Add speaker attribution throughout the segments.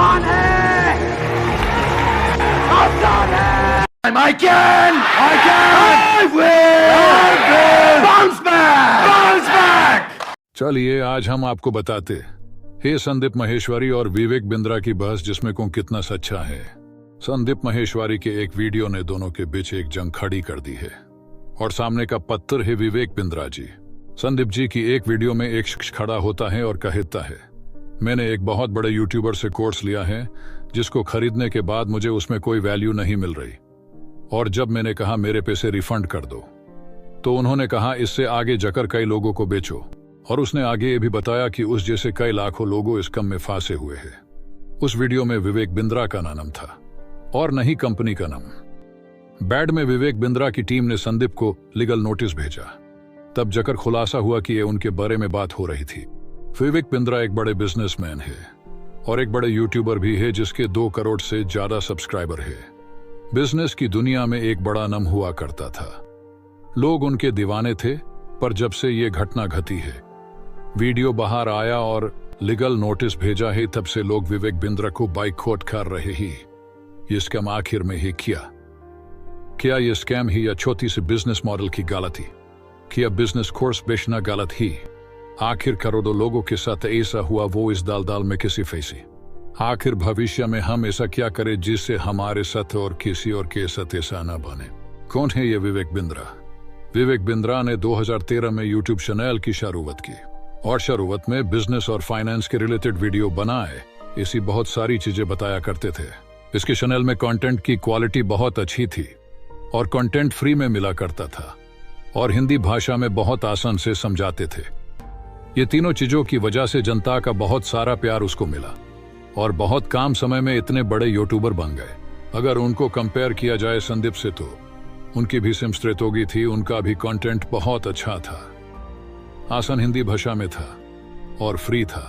Speaker 1: अफसान है, अफसान है। I can I will bounce back।
Speaker 2: चलिए आज हम आपको बताते हे संदीप माहेश्वरी और विवेक बिंद्रा की बहस जिसमें कौन कितना सच्चा है। संदीप माहेश्वरी के एक वीडियो ने दोनों के बीच एक जंग खड़ी कर दी है और सामने का पत्थर है विवेक बिंद्रा जी। संदीप जी की एक वीडियो में एक शख्स खड़ा होता है और कहता है, मैंने एक बहुत बड़े यूट्यूबर से कोर्स लिया है जिसको खरीदने के बाद मुझे उसमें कोई वैल्यू नहीं मिल रही, और जब मैंने कहा मेरे पैसे रिफंड कर दो तो उन्होंने कहा इससे आगे जाकर कई लोगों को बेचो, और उसने आगे ये भी बताया कि उस जैसे कई लाखों लोगों इस कम में फांसे हुए हैं। उस वीडियो में विवेक बिंद्रा का नाम था और नहीं कंपनी का नाम। बैड में विवेक बिंद्रा की टीम ने संदीप को लीगल नोटिस भेजा, तब जाकर खुलासा हुआ कि ये उनके बारे में बात हो रही थी। विवेक बिंद्रा एक बड़े बिजनेसमैन है और एक बड़े यूट्यूबर भी है जिसके 2 करोड़ से ज्यादा सब्सक्राइबर है। बिजनेस की दुनिया में एक बड़ा नाम हुआ करता था, लोग उनके दीवाने थे, पर जब से ये घटना घटी है, वीडियो बाहर आया और लीगल नोटिस भेजा है, तब से लोग विवेक बिंद्रा को बाइकआउट कर रहे ही। ये स्कैम आखिर में ही क्या ये स्कैम ही या छोटी सी बिजनेस मॉडल की गलती, क्या बिजनेस कोर्स बेचना गलत ही? आखिर करोड़ों लोगों के साथ ऐसा हुआ, वो इस दाल में किसी फंसी। आखिर भविष्य में हम ऐसा क्या करें जिससे हमारे साथ और किसी और के साथ ऐसा न बने? कौन है ये विवेक बिंद्रा? विवेक बिंद्रा ने 2013 में यूट्यूब चैनल की शुरुआत की और शुरुआत में बिजनेस और फाइनेंस के रिलेटेड वीडियो बनाए, ऐसी बहुत सारी चीजें बताया करते थे। इसके चैनल में कंटेंट की क्वालिटी बहुत अच्छी थी और कंटेंट फ्री में मिला करता था और हिंदी भाषा में बहुत आसान से समझाते थे। ये तीनों चीजों की वजह से जनता का बहुत सारा प्यार उसको मिला और बहुत कम समय में इतने बड़े यूट्यूबर बन गए। अगर उनको कंपेयर किया जाए संदीप से तो उनकी भी सिमस्त्रेतोगी थी, उनका भी कंटेंट बहुत अच्छा था, आसान हिंदी भाषा में था और फ्री था।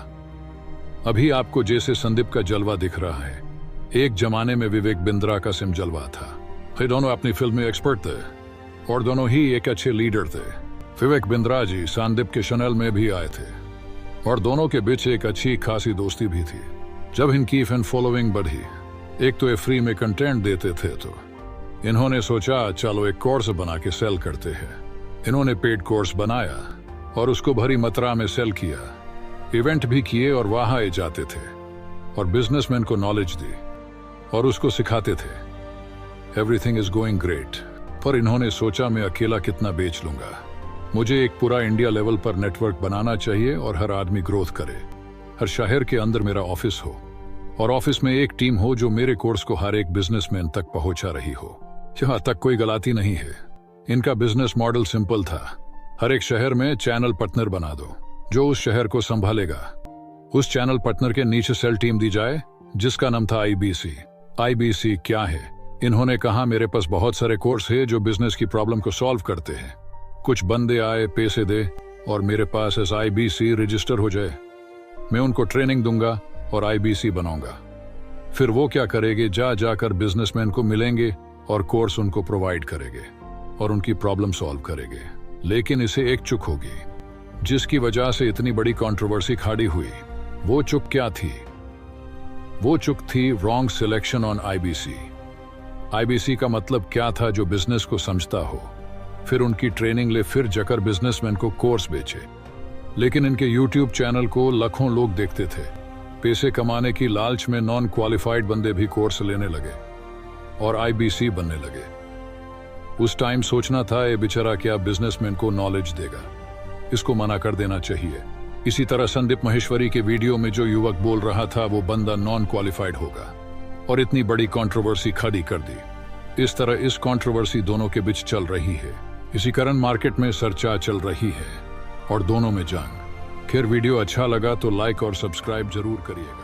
Speaker 2: अभी आपको जैसे संदीप का जलवा दिख रहा है, एक जमाने में विवेक बिंद्रा का सिम जलवा था। ये दोनों अपनी फिल्म में एक्सपर्ट थे और दोनों ही एक अच्छे लीडर थे। विवेक बिंद्रा जी संदीप के चैनल में भी आए थे और दोनों के बीच एक अच्छी खासी दोस्ती भी थी। जब इनकी फैन फॉलोइंग बढ़ी, एक तो ये फ्री में कंटेंट देते थे, तो इन्होंने सोचा चलो एक कोर्स बना के सेल करते हैं। इन्होंने पेड कोर्स बनाया और उसको भरी मात्रा में सेल किया, इवेंट भी किए और वहां जाते थे और बिजनेसमैन को नॉलेज दी और उसको सिखाते थे। एवरीथिंग इज गोइंग ग्रेट, पर इन्होंने सोचा मैं अकेला कितना बेच लूंगा, मुझे एक पूरा इंडिया लेवल पर नेटवर्क बनाना चाहिए और हर आदमी ग्रोथ करे, हर शहर के अंदर मेरा ऑफिस हो और ऑफिस में एक टीम हो जो मेरे कोर्स को हर एक बिजनेसमैन तक पहुंचा रही हो। यहाँ तक कोई गलती नहीं है। इनका बिजनेस मॉडल सिंपल था, हर एक शहर में चैनल पार्टनर बना दो जो उस शहर को संभालेगा। उस चैनल पार्टनर के नीचे सेल टीम दी जाए जिसका नाम था आईबीसी। आईबीसी क्या है? इन्होंने कहा मेरे पास बहुत सारे कोर्स है जो बिजनेस की प्रॉब्लम को सॉल्व करते हैं, कुछ बंदे आए पैसे दे और मेरे पास एस आईबीसी रजिस्टर हो जाए, मैं उनको ट्रेनिंग दूंगा और आईबीसी बनाऊंगा। फिर वो क्या करेंगे, जाकर बिजनेसमैन को मिलेंगे और कोर्स उनको प्रोवाइड करेंगे और उनकी प्रॉब्लम सॉल्व करेंगे। लेकिन इसे एक चूक होगी जिसकी वजह से इतनी बड़ी कंट्रोवर्सी खड़ी हुई। वो चूक क्या थी? वो चूक थी wrong selection on IBC. IBC का मतलब क्या था? जो बिजनेस को समझता हो, फिर उनकी ट्रेनिंग ले, फिर जाकर बिजनेसमैन को कोर्स बेचे। लेकिन इनके यूट्यूब चैनल को लाखों लोग देखते थे। पैसे कमाने की लालच में नॉन क्वालिफाइड बंदे भी कोर्स लेने लगे और आईबीसी बनने लगे। उस टाइम सोचना था ये बेचारा क्या बिजनेसमैन को नॉलेज देगा, इसको मना कर देना चाहिए। इसी तरह संदीप माहेश्वरी के वीडियो में जो युवक बोल रहा था वो बंदा नॉन क्वालिफाइड होगा और इतनी बड़ी कंट्रोवर्सी खड़ी कर दी। इस तरह इस कंट्रोवर्सी दोनों के बीच चल रही है, इसी कारण मार्केट में चर्चा चल रही है और दोनों में जंग। खैर वीडियो अच्छा लगा तो लाइक और सब्सक्राइब जरूर करिएगा।